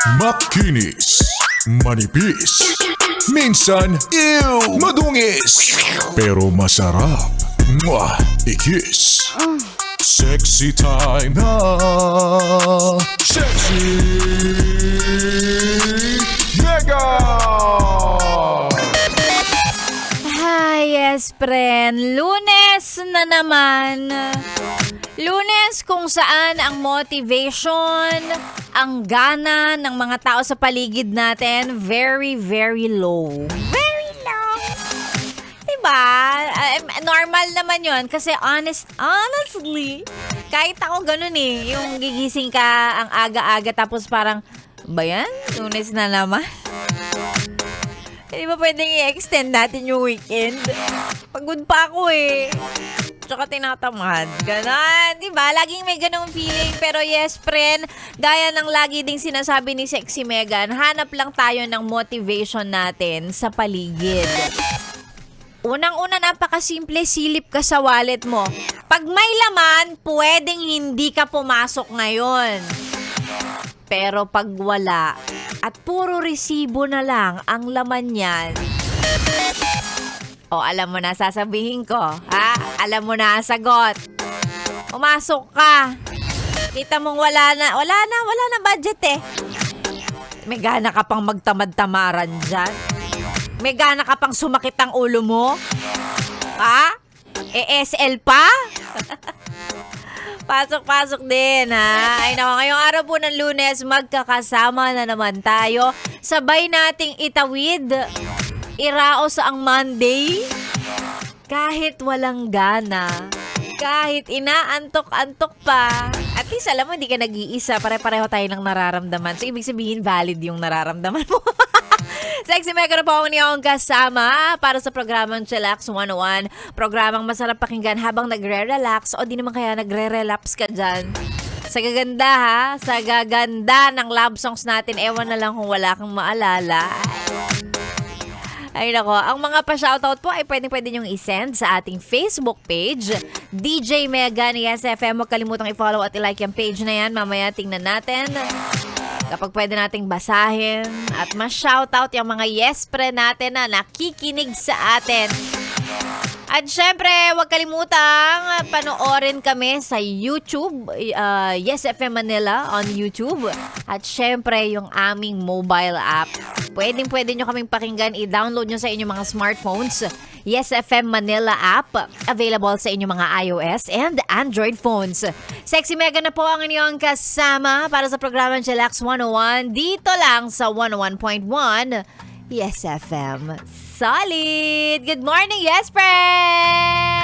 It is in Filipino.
Makinis, manipis, minsan, madungis, pero masarap. Mwah! I-kiss. Sexy time na. Sexy Mega! Yes, friend. Lunes na naman. Lunes kung saan ang motivation, ang gana ng mga tao sa paligid natin, very, very low. Very low. Diba? Normal naman yon kasi honestly, kahit ako ganun eh, yung gigising ka ang aga-aga tapos parang, ba yan? Lunes na naman? Hindi ba pwedeng i-extend natin yung weekend? Pagod pa ako eh. Tsaka tinatamad. Ganon. Diba? Laging may ganong feeling. Pero yes, friend, gaya ng lagi ding sinasabi ni Sexy Megan, hanap lang tayo ng motivation natin sa paligid. Unang-una, napakasimple, silip ka sa wallet mo. Pag may laman, pwedeng hindi ka pumasok ngayon. Pero pag wala, at puro resibo na lang ang laman niyan. O, alam mo na sasabihin ko, ha? Alam mo na ang sagot. Pumasok ka. Kita mong wala na budget eh. May gana ka pang magtamad-tamaran dyan. May gana ka pang sumakit ang ulo mo. Ha? ESL pa? Pasok-pasok din, ha? Ay nako, ngayong araw po ng Lunes, magkakasama na naman tayo. Sabay nating itawid, iraos ang Monday. Kahit walang gana, kahit inaantok-antok pa. At least, alam mo, hindi ka nag-iisa. Pare-pareho tayo ng nararamdaman. So, ibig sabihin, valid yung nararamdaman mo. Sexy Mega na po ang niyong kasama para sa programang Chillax 101. Programang masarap pakinggan habang nagre-relax o di naman kaya nagre-relapse ka dyan. Sa gaganda ha, sa gaganda ng love songs natin, ewan na lang kung wala kang maalala. Ay nako, ang mga pa-shoutout po ay pwede nyong isend sa ating Facebook page, DJ Mega ni SFM. Huwag kalimutang i-follow at i-like yung page na yan. Mamaya tingnan natin kapag pwede nating basahin at ma-shoutout yung mga yes pre natin na nakikinig sa atin. At syempre, huwag kalimutang panoorin kami sa YouTube, Yes FM Manila on YouTube. At syempre, yung aming mobile app. Pwede nyo kaming pakinggan, i-download nyo sa inyong mga smartphones. Yes FM Manila app, available sa inyong mga iOS and Android phones. Sexy Mega na po ang inyong kasama para sa programang Chillax 101 dito lang sa 101.1 Yes FM. Solid! Good morning, yes friend!